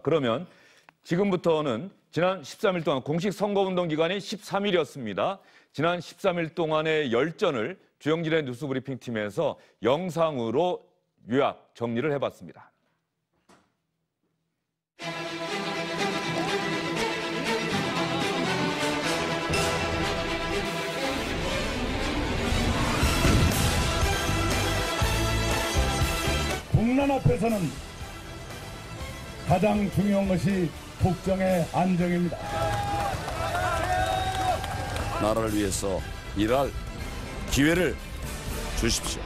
그러면 지금부터는 지난 13일 동안 공식 선거운동 기간이 13일이었습니다. 지난 13일 동안의 열전을 주영진의 뉴스브리핑팀에서 영상으로 요약, 정리를 해봤습니다. 국난 앞에서는 가장 중요한 것이 국정의 안정입니다. 나라를 위해서 일할 기회를 주십시오.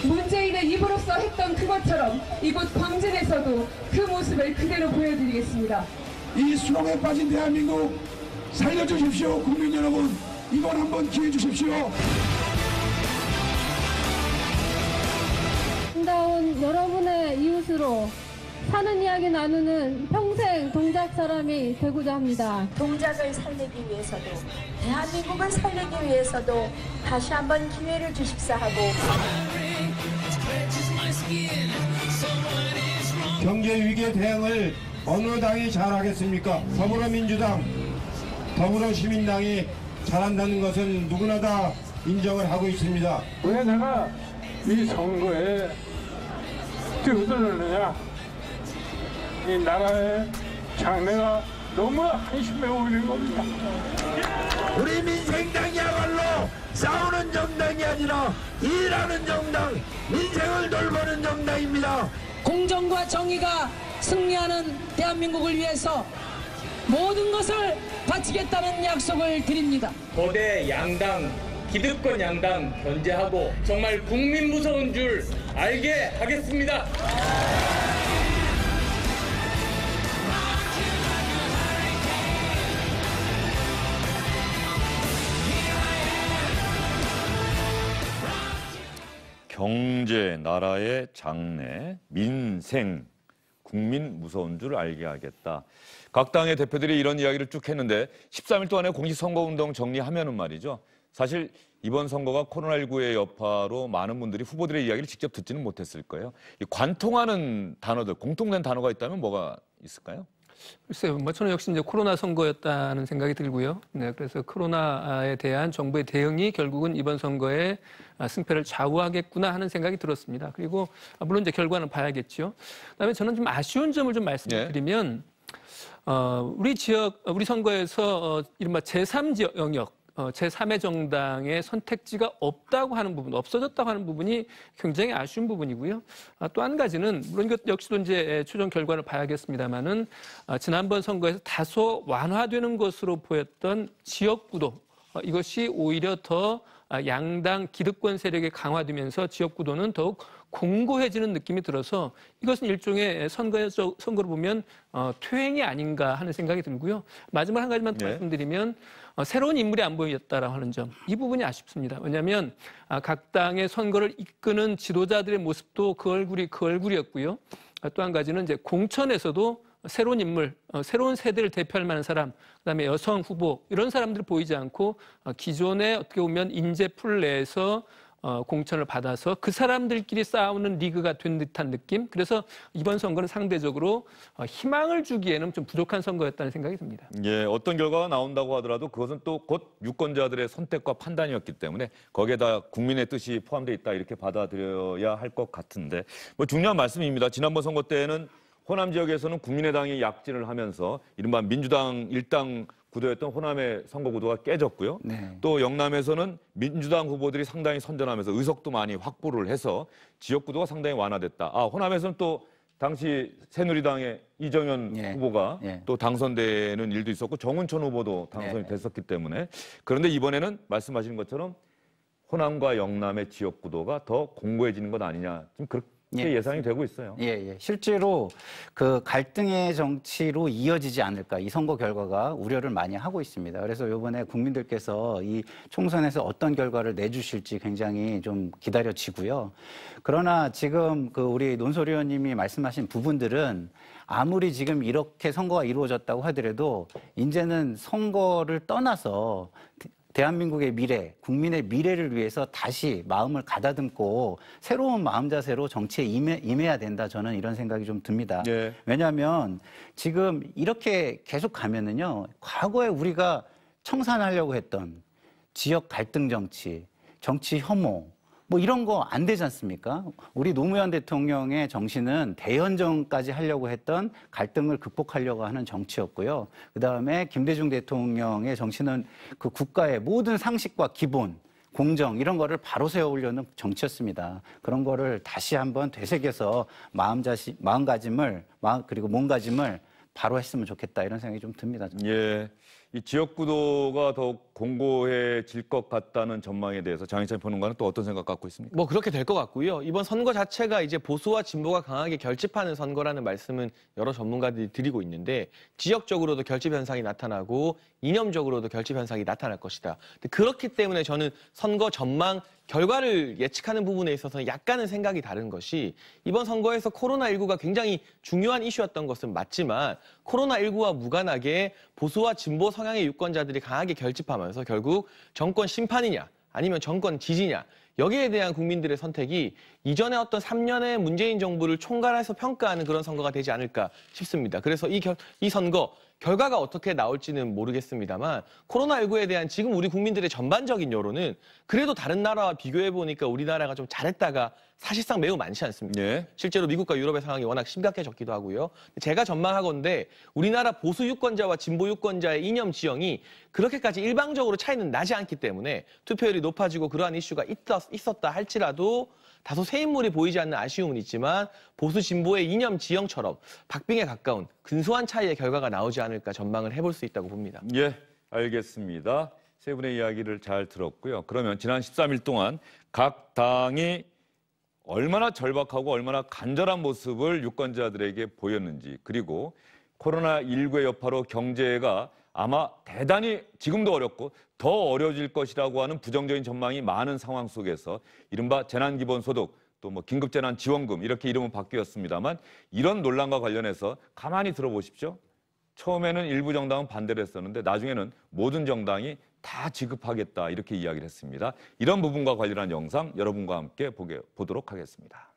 문재인의 입으로서 했던 그것처럼 이곳 광진에서도 그 모습을 그대로 보여드리겠습니다. 이 수렁에 빠진 대한민국 살려주십시오. 국민 여러분, 이번 한번 기회 주십시오. 아름다운 여러분의 이웃으로 사는 이야기 나누는 평생 동작 사람이 되고자 합니다. 동작을 살리기 위해서도 대한민국을 살리기 위해서도 다시 한번 기회를 주십사 하고 경제 위기에 대응을 어느 당이 잘하겠습니까? 더불어민주당, 더불어시민당이 잘한다는 것은 누구나 다 인정을 하고 있습니다. 왜 내가 이 선거에 뛰어들느냐? 이 나라의 장래가 너무 한심해 보이는 겁니다. 우리 민생당이야말로 싸우는 정당이 아니라 일하는 정당, 민생을 돌보는 정당입니다. 공정과 정의가 승리하는 대한민국을 위해서 모든 것을 바치겠다는 약속을 드립니다. 거대 양당, 기득권 양당 견제하고 정말 국민 무서운 줄 알게 하겠습니다. 경제, 나라의 장래, 민생, 국민 무서운 줄 알게 하겠다. 각 당의 대표들이 이런 이야기를 쭉 했는데 13일 동안의 공식 선거운동 정리하면은 말이죠. 사실 이번 선거가 코로나19의 여파로 많은 분들이 후보들의 이야기를 직접 듣지는 못했을 거예요. 이 관통하는 단어들, 공통된 단어가 있다면 뭐가 있을까요? 글쎄요, 저는 역시 이제 코로나 선거였다는 생각이 들고요. 네, 그래서 코로나에 대한 정부의 대응이 결국은 이번 선거의 승패를 좌우하겠구나 하는 생각이 들었습니다. 그리고 물론 이제 결과는 봐야겠죠. 그다음에 저는 좀 아쉬운 점을 좀 말씀드리면, 우리 선거에서 이른바 제3지역 영역, 제3의 정당의 선택지가 없다고 하는 부분, 없어졌다고 하는 부분이 굉장히 아쉬운 부분이고요. 또 한 가지는, 물론 이것 역시도 이제 최종 결과를 봐야겠습니다만은, 지난번 선거에서 다소 완화되는 것으로 보였던 지역구도, 이것이 오히려 더 양당 기득권 세력이 강화되면서 지역구도는 더욱 공고해지는 느낌이 들어서 이것은 일종의 선거로 보면 퇴행이 아닌가 하는 생각이 들고요. 마지막 한 가지만 더 말씀드리면 새로운 인물이 안 보였다라고 하는 점, 이 부분이 아쉽습니다. 왜냐하면 각 당의 선거를 이끄는 지도자들의 모습도 그 얼굴이었고요. 또 한 가지는 이제 공천에서도 새로운 인물, 새로운 세대를 대표할 만한 사람, 그다음에 여성 후보 이런 사람들이 보이지 않고 기존에 어떻게 보면 인재풀 내에서 공천을 받아서 그 사람들끼리 싸우는 리그가 된 듯한 느낌. 그래서 이번 선거는 상대적으로 희망을 주기에는 좀 부족한 선거였다는 생각이 듭니다. 예, 어떤 결과가 나온다고 하더라도 그것은 또 곧 유권자들의 선택과 판단이었기 때문에 거기에다 국민의 뜻이 포함되어 있다 이렇게 받아들여야 할 것 같은데 중요한 말씀입니다. 지난번 선거 때는 호남 지역에서는 국민의당이 약진을 하면서 이른바 민주당 일당 구도였던 호남의 선거 구도가 깨졌고요. 또 영남에서는 민주당 후보들이 상당히 선전하면서 의석도 많이 확보를 해서 지역 구도가 상당히 완화됐다. 호남에서는 또 당시 새누리당의 이정현 후보가 또 당선되는 일도 있었고 정운천 후보도 당선이 됐었기 때문에 그런데 이번에는 말씀하시는 것처럼 호남과 영남의 지역 구도가 더 공고해지는 것 아니냐. 좀 이렇게 예상이 되고 있어요. 실제로 그 갈등의 정치로 이어지지 않을까 이 선거 결과가 우려를 많이 하고 있습니다. 그래서 이번에 국민들께서 이 총선에서 어떤 결과를 내주실지 굉장히 좀 기다려지고요. 그러나 지금 그 우리 논설 의원님이 말씀하신 부분들은 아무리 지금 이렇게 선거가 이루어졌다고 하더라도 이제는 선거를 떠나서 대한민국의 미래, 국민의 미래를 위해서 다시 마음을 가다듬고 새로운 마음 자세로 정치에 임해야 된다. 저는 이런 생각이 좀 듭니다. 왜냐하면 지금 이렇게 계속 가면은요, 과거에 우리가 청산하려고 했던 지역 갈등 정치, 정치 혐오, 뭐 이런 거 안 되지 않습니까? 우리 노무현 대통령의 정신은 대연정까지 하려고 했던 갈등을 극복하려고 하는 정치였고요. 그다음에 김대중 대통령의 정신은 그 국가의 모든 상식과 기본, 공정 이런 거를 바로 세우려는 정치였습니다. 그런 거를 다시 한번 되새겨서 마음가짐을 그리고 몸가짐을 바로 했으면 좋겠다 이런 생각이 좀 듭니다. 이 지역구도가 더욱 공고해질 것 같다는 전망에 대해서 장희찬 평론가는 또 어떤 생각 갖고 있습니까? 뭐 그렇게 될 것 같고요. 이번 선거 자체가 이제 보수와 진보가 강하게 결집하는 선거라는 말씀은 여러 전문가들이 드리고 있는데 지역적으로도 결집 현상이 나타나고 이념적으로도 결집 현상이 나타날 것이다. 근데 그렇기 때문에 저는 선거 전망 결과를 예측하는 부분에 있어서 약간은 생각이 다른 것이 이번 선거에서 코로나19가 굉장히 중요한 이슈였던 것은 맞지만 코로나19와 무관하게 보수와 진보 성향의 유권자들이 강하게 결집하면서 결국 정권 심판이냐 아니면 정권 지지냐 여기에 대한 국민들의 선택이 이전에 어떤 3년의 문재인 정부를 총괄해서 평가하는 그런 선거가 되지 않을까 싶습니다. 그래서 이 선거 결과가 어떻게 나올지는 모르겠습니다만 코로나19에 대한 지금 우리 국민들의 전반적인 여론은 그래도 다른 나라와 비교해보니까 우리나라가 좀 잘했다가 사실상 매우 많지 않습니다. 실제로 미국과 유럽의 상황이 워낙 심각해졌기도 하고요. 제가 전망하건대 우리나라 보수 유권자와 진보 유권자의 이념 지형이 그렇게까지 일방적으로 차이는 나지 않기 때문에 투표율이 높아지고 그러한 이슈가 있었다 할지라도 다소 새 인물이 보이지 않는 아쉬움은 있지만 보수 진보의 이념 지형처럼 박빙에 가까운 근소한 차이의 결과가 나오지 않을까 전망을 해볼 수 있다고 봅니다. 알겠습니다. 세 분의 이야기를 잘 들었고요. 그러면 지난 13일 동안 각 당이 얼마나 절박하고 얼마나 간절한 모습을 유권자들에게 보였는지 그리고 코로나19의 여파로 경제가 아마 대단히 지금도 어렵고 더 어려워질 것이라고 하는 부정적인 전망이 많은 상황 속에서 이른바 재난기본소득 또 뭐 긴급재난지원금 이렇게 이름은 바뀌었습니다만 이런 논란과 관련해서 가만히 들어보십시오. 처음에는 일부 정당은 반대를 했었는데 나중에는 모든 정당이 다 지급하겠다 이렇게 이야기를 했습니다. 이런 부분과 관련한 영상 여러분과 함께 보도록 하겠습니다.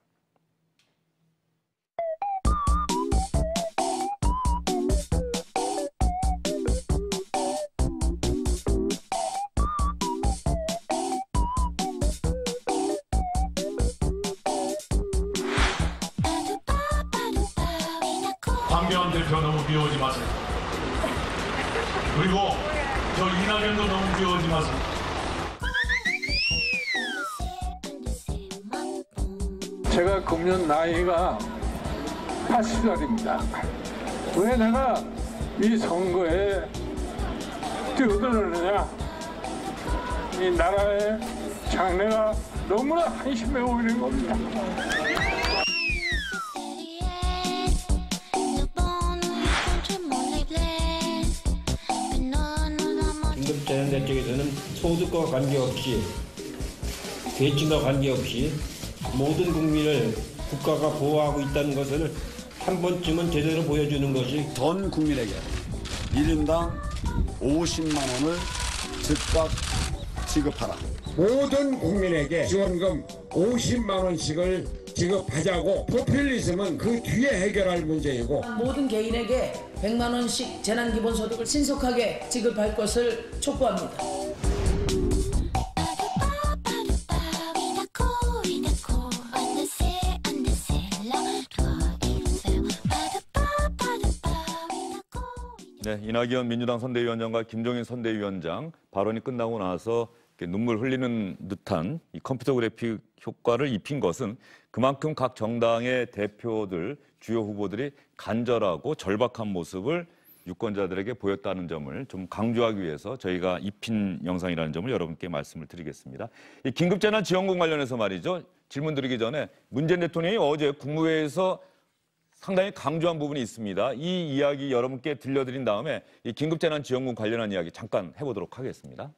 황교안 대표 너무 비워오지 마세요. 그리고 저 이낙연도 너무 비워오지 마세요. 제가 금년 나이가 80살입니다. 왜 내가 이 선거에 뛰어들었느냐? 이 나라의 장래가 너무나 한심해 보이는 겁니다. 긴급재난 쪽에서는 소득과 관계없이 계층과 관계없이 모든 국민을 국가가 보호하고 있다는 것을 한 번쯤은 제대로 보여주는 것이 전 국민에게 1인당 50만 원을 즉각 지급하라. 모든 국민에게 지원금 50만 원씩을 지급하자고 포퓰리즘은 그 뒤에 해결할 문제이고 모든 개인에게 100만 원씩 재난기본소득을 신속하게 지급할 것을 촉구합니다. 이낙연 민주당 선대위원장과 김종인 선대위원장 발언이 끝나고 나서 눈물 흘리는 듯한 이 컴퓨터 그래픽 효과를 입힌 것은 그만큼 각 정당의 대표들, 주요 후보들이 간절하고 절박한 모습을 유권자들에게 보였다는 점을 좀 강조하기 위해서 저희가 입힌 영상이라는 점을 여러분께 말씀을 드리겠습니다. 이 긴급재난지원금 관련해서 말이죠. 질문 드리기 전에 문재인 대통령이 어제 국무회의에서 상당히 강조한 부분이 있습니다. 이 이야기 여러분께 들려드린 다음에 이 긴급재난지원금 관련한 이야기 잠깐 해보도록 하겠습니다.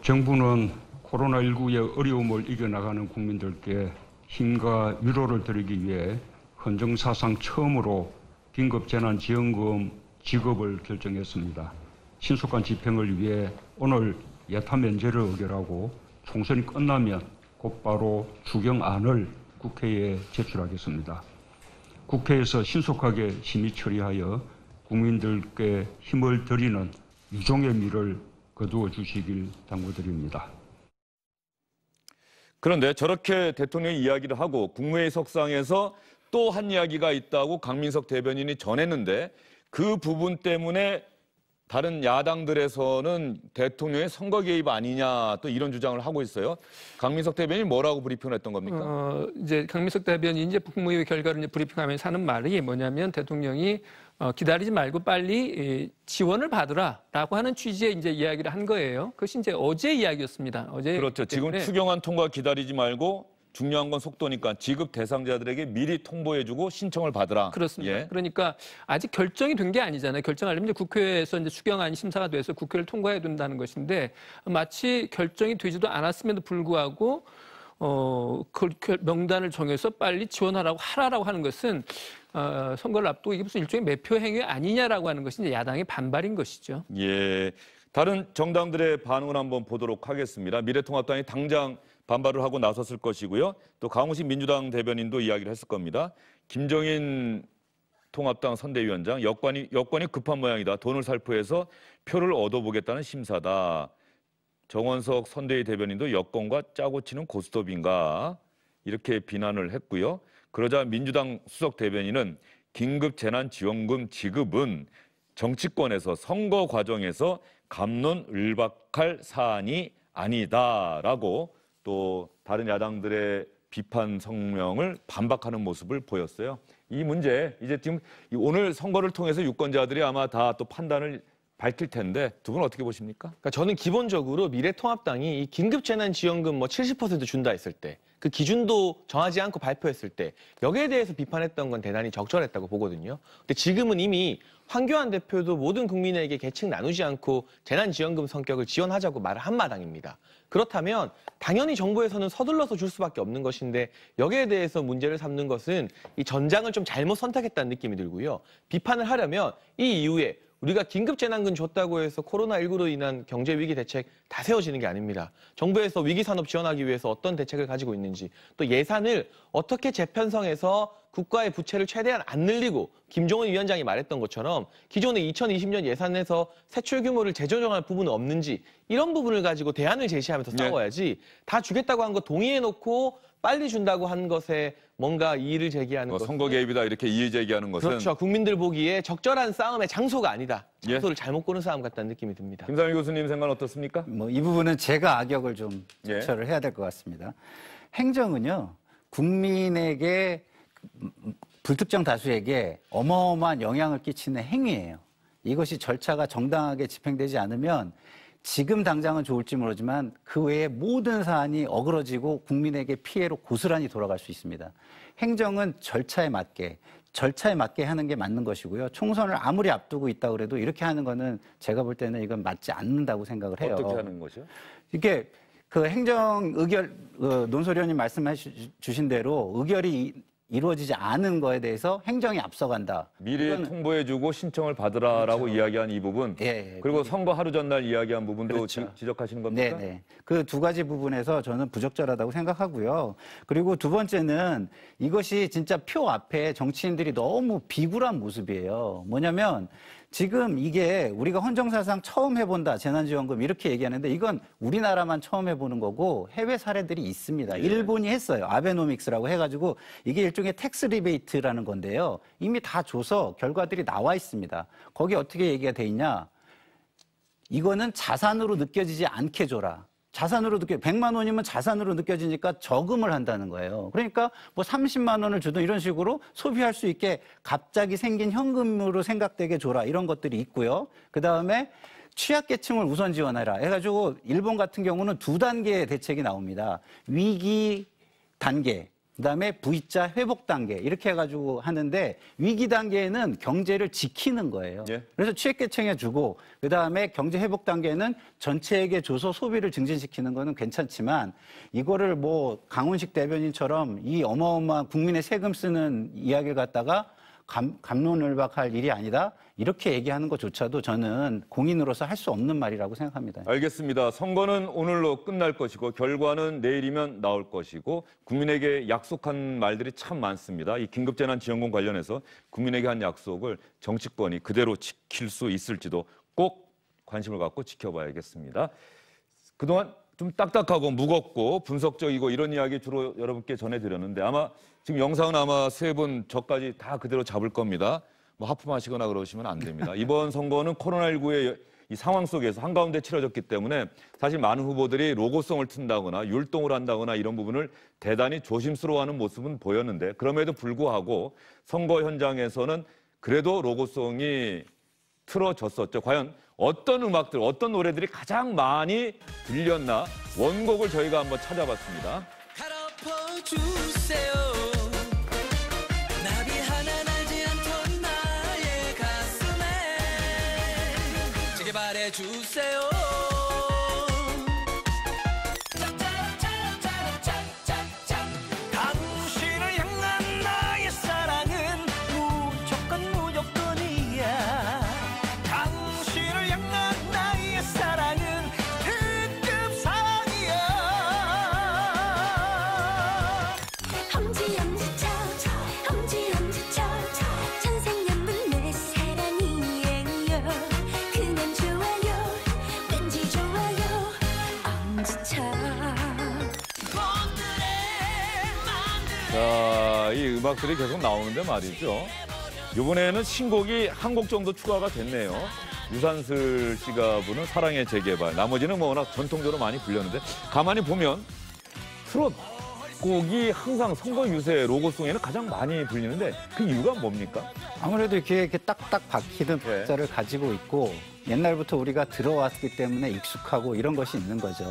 정부는 코로나19의 어려움을 이겨나가는 국민들께 힘과 위로를 드리기 위해 헌정사상 처음으로 긴급재난지원금 지급을 결정했습니다. 신속한 집행을 위해 오늘 예타 면제를 의결하고 총선이 끝나면 곧바로 추경안을 국회에 제출하겠습니다. 국회에서 신속하게 심의 처리하여 국민들께 힘을 드리는 유종의 미를 거두어 주시길 당부드립니다. 그런데 저렇게 대통령이 이야기를 하고 국무회의 석상에서 또 한 이야기가 있다고 강민석 대변인이 전했는데 그 부분 때문에 다른 야당들에서는 대통령의 선거 개입 아니냐 또 이런 주장을 하고 있어요. 강민석 대변인이 뭐라고 브리핑을 했던 겁니까? 이제 강민석 대변인이 이제 국무회의 결과를 이제 브리핑하면서 하는 말이 뭐냐면 대통령이 기다리지 말고 빨리 지원을 받으라라고 하는 취지의 이제 이야기를 한 거예요. 그것이 이제 어제 이야기였습니다. 어제 그렇죠. 지금 추경안 통과 기다리지 말고 중요한 건 속도니까 지급 대상자들에게 미리 통보해주고 신청을 받으라. 그렇습니다. 예. 그러니까 아직 결정이 된 게 아니잖아요. 결정하려면 이제 국회에서 이제 추경안이 심사가 돼서 국회를 통과해야 된다는 것인데 마치 결정이 되지도 않았음에도 불구하고 그 명단을 정해서 빨리 지원하라고 하라라고 하는 것은 선거를 앞두고 이게 무슨 일종의 매표 행위 아니냐라고 하는 것이 이제 야당의 반발인 것이죠. 예. 다른 정당들의 반응을 한번 보도록 하겠습니다. 미래통합당이 당장 반발을 하고 나섰을 것이고요. 또 강훈식 민주당 대변인도 이야기를 했을 겁니다. 김정인 통합당 선대위원장, 여권이 급한 모양이다. 돈을 살포해서 표를 얻어보겠다는 심사다. 정원석 선대위 대변인도 여권과 짜고 치는 고스톱인가 이렇게 비난을 했고요. 그러자 민주당 수석 대변인은 긴급재난지원금 지급은 정치권에서 선거 과정에서 갑론을박할 사안이 아니다라고 또 다른 야당들의 비판 성명을 반박하는 모습을 보였어요. 이 문제 이제 지금 오늘 선거를 통해서 유권자들이 아마 다 또 판단을 밝힐 텐데 두 분 어떻게 보십니까? 그러니까 저는 기본적으로 미래통합당이 이 긴급재난지원금 70% 준다 했을 때 그 기준도 정하지 않고 발표했을 때 여기에 대해서 비판했던 건 대단히 적절했다고 보거든요. 근데 지금은 이미 황교안 대표도 모든 국민에게 계층 나누지 않고 재난지원금 성격을 지원하자고 말을 한 마당입니다. 그렇다면 당연히 정부에서는 서둘러서 줄 수밖에 없는 것인데 여기에 대해서 문제를 삼는 것은 이 전장을 좀 잘못 선택했다는 느낌이 들고요. 비판을 하려면 이 이후에 우리가 긴급재난금 줬다고 해서 코로나19로 인한 경제위기 대책 다 세워지는 게 아닙니다. 정부에서 위기산업 지원하기 위해서 어떤 대책을 가지고 있는지 또 예산을 어떻게 재편성해서 국가의 부채를 최대한 안 늘리고 김종은 위원장이 말했던 것처럼 기존의 2020년 예산에서 세출 규모를 재조정할 부분은 없는지 이런 부분을 가지고 대안을 제시하면서 싸워야지 다 주겠다고 한 거 동의해놓고 빨리 준다고 한 것에 뭔가 이의를 제기하는 것은 선거 개입이다 이렇게 이의 제기하는 것은 그렇죠. 국민들 보기에 적절한 싸움의 장소가 아니다. 장소를 잘못 고른 싸움 같다는 느낌이 듭니다. 김상일 교수님 생각은 어떻습니까? 이 부분은 제가 악역을 좀 조처를 해야 될 것 같습니다. 행정은요. 국민에게 불특정 다수에게 어마어마한 영향을 끼치는 행위예요. 이것이 절차가 정당하게 집행되지 않으면 지금 당장은 좋을지 모르지만 그 외에 모든 사안이 어그러지고 국민에게 피해로 고스란히 돌아갈 수 있습니다. 행정은 절차에 맞게 하는 게 맞는 것이고요. 총선을 아무리 앞두고 있다 그래도 이렇게 하는 거는 제가 볼 때는 이건 맞지 않는다고 생각을 해요. 어떻게 하는 거죠? 이게 그 행정 의결 논소위원님 말씀해 주신 대로 의결이 이루어지지 않은 거에 대해서 행정이 앞서간다. 미리 통보해주고 신청을 받으라라고 이야기한 이 부분. 그리고 선거 하루 전날 이야기한 부분도 지적하시는 겁니까? 네. 그 두 가지 부분에서 저는 부적절하다고 생각하고요. 그리고 두 번째는 이것이 진짜 표 앞에 정치인들이 너무 비굴한 모습이에요. 뭐냐면 지금 이게 우리가 헌정사상 처음 해본다, 재난지원금 이렇게 얘기하는데 이건 우리나라만 처음 해보는 거고 해외 사례들이 있습니다. 일본이 했어요. 아베노믹스라고 해가지고 이게 일종의 텍스 리베이트라는 건데요. 이미 다 줘서 결과들이 나와 있습니다. 거기 어떻게 얘기가 돼 있냐. 이거는 자산으로 느껴지지 않게 줘라. 자산으로 100만 원이면 자산으로 느껴지니까 저금을 한다는 거예요. 그러니까 뭐 30만 원을 주든 이런 식으로 소비할 수 있게 갑자기 생긴 현금으로 생각되게 줘라. 이런 것들이 있고요. 그다음에 취약계층을 우선 지원해라 해가지고 일본 같은 경우는 2단계의 대책이 나옵니다. 위기 단계, 그다음에 V자 회복 단계 이렇게 해가지고 하는데 위기 단계에는 경제를 지키는 거예요. 예. 그래서 취약계층에 주고 그다음에 경제 회복 단계는 전체에게 줘서 소비를 증진시키는 거는 괜찮지만 이거를 뭐 강훈식 대변인처럼 이 어마어마한 국민의 세금 쓰는 이야기를 갖다가 갑론을박할 일이 아니다. 이렇게 얘기하는 것조차도 저는 공인으로서 할 수 없는 말이라고 생각합니다. 알겠습니다. 선거는 오늘로 끝날 것이고 결과는 내일이면 나올 것이고 국민에게 약속한 말들이 참 많습니다. 이 긴급재난지원금 관련해서 국민에게 한 약속을 정치권이 그대로 지킬 수 있을지도 꼭 관심을 갖고 지켜봐야겠습니다. 그동안 좀 딱딱하고 무겁고 분석적이고 이런 이야기 주로 여러분께 전해드렸는데 아마 지금 영상은 아마 세 분 저까지 다 그대로 잡을 겁니다. 뭐 하품하시거나 그러시면 안 됩니다. 이번 선거는 코로나19의 이 상황 속에서 한가운데 치러졌기 때문에 사실 많은 후보들이 로고송을 튼다거나 율동을 한다거나 이런 부분을 대단히 조심스러워하는 모습은 보였는데 그럼에도 불구하고 선거 현장에서는 그래도 로고송이 틀어졌었죠. 과연 어떤 음악들, 어떤 노래들이 가장 많이 들렸나 원곡을 저희가 한번 찾아봤습니다. 주세요. 나비 하나 날지 않던 나의 가슴에 제게 바래주세요. 당신을 향한 나의 사랑은 무조건이야. 당신을 향한 나의 사랑은 특급상이야. 천생연분 내 사랑이에요. 그냥 좋아요. 왠지 좋아요. 엄지척. 자, 이 음악들이 계속 나오는데 말이죠. 이번에는 신곡이 한 곡 정도 추가가 됐네요. 유산슬 씨가 부른 사랑의 재개발. 나머지는 뭐 워낙 전통적으로 많이 불렸는데 가만히 보면 트롯 곡이 항상 선거 유세 로고송에는 가장 많이 불리는데 그 이유가 뭡니까? 아무래도 이렇게 딱딱 박히는 박자를 가지고 있고 옛날부터 우리가 들어왔기 때문에 익숙하고 이런 것이 있는 거죠.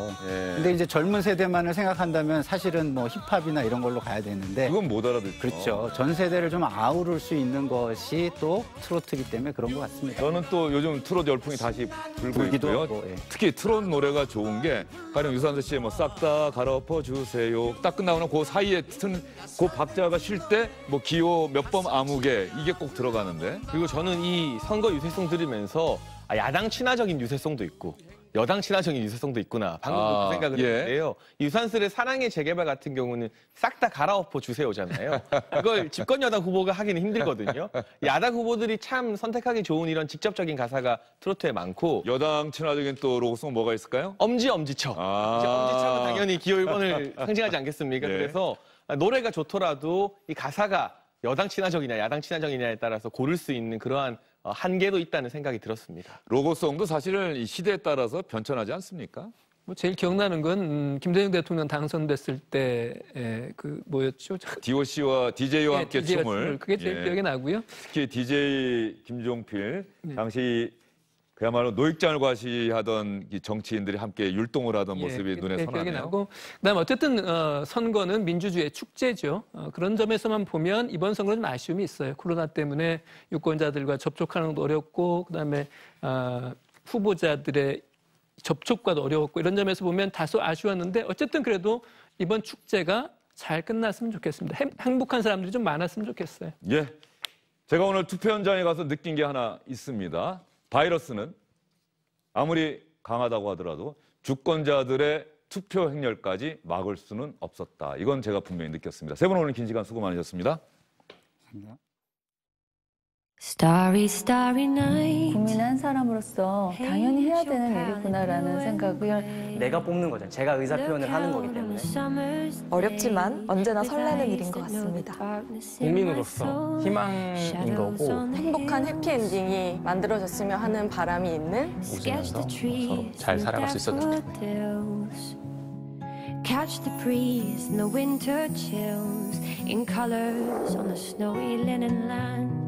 근데 이제 젊은 세대만을 생각한다면 사실은 뭐 힙합이나 이런 걸로 가야 되는데 그건 못 알아듣죠. 그렇죠. 전 세대를 좀 아우를 수 있는 것이 또 트로트이기 때문에 그런 것 같습니다. 저는 또 요즘 트롯 열풍이 다시 불고 있고요. 하고, 예. 특히 트롯 노래가 좋은 게 가령 유산슬 씨의 뭐 싹 다 갈아엎어 주세요. 딱 끝나고는 그 사이에 튼 그 박자가 쉴 때 뭐 기호 몇 번 아무개 이게 꼭 들어가는데. 그리고 저는 이 선거 유세송 들으면서 야당 친화적인 유세송도 있고 여당 친화적인 유세송도 있구나. 방금 그 생각을 했는데요. 유산슬의 사랑의 재개발 같은 경우는 싹 다 갈아엎어 주세요잖아요. 이걸 집권 여당 후보가 하기는 힘들거든요. 야당 후보들이 참 선택하기 좋은 이런 직접적인 가사가 트로트에 많고 여당 친화적인 또 로고송 뭐가 있을까요? 엄지척. 이제 엄지척은 당연히 기호 1번을 상징하지 않겠습니까? 네. 그래서 노래가 좋더라도 이 가사가 여당 친화적이냐 야당 친화적이냐에 따라서 고를 수 있는 그러한 한계도 있다는 생각이 들었습니다. 로고송도 사실은 이 시대에 따라서 변천하지 않습니까? 뭐 제일 기억나는 건 김대중 대통령 당선됐을 때 그 뭐였죠? DOC와 DJ와 함께 춤을. 그게 제일 기억에 나고요. 특히 DJ 김종필 당시 그야말로 노익장을 과시하던 이 정치인들이 함께 율동을 하던 모습이 눈에 선하네요. 기억이 나고 그다음 어쨌든 선거는 민주주의의 축제죠. 그런 점에서만 보면 이번 선거는 좀 아쉬움이 있어요. 코로나 때문에 유권자들과 접촉하는 것도 어렵고 그다음에 후보자들의 접촉과도 어려웠고 이런 점에서 보면 다소 아쉬웠는데 어쨌든 그래도 이번 축제가 잘 끝났으면 좋겠습니다. 행복한 사람들이 좀 많았으면 좋겠어요. 예, 제가 오늘 투표 현장에 가서 느낀 게 하나 있습니다. 바이러스는 아무리 강하다고 하더라도 주권자들의 투표 행렬까지 막을 수는 없었다. 이건 제가 분명히 느꼈습니다. 세 분 오늘 긴 시간 수고 많으셨습니다. Starry, starry night. 국민의 한 사람 사람으로서 당연히 해야 되는 일이구나라는 생각을 내가 뽑는 거죠. 제가 의사 표현을 하는 거기 때문에. 어렵지만 언제나 설레는 일인 것 같습니다. 국민으로서 희망인 거고 행복한 해피엔딩이 만들어졌으면 하는 바람이 있는 웃으면서 서로 잘 살아갈 수 있었으면 좋겠다. Catch the breeze and the winter chills in colors on the snowy linen land.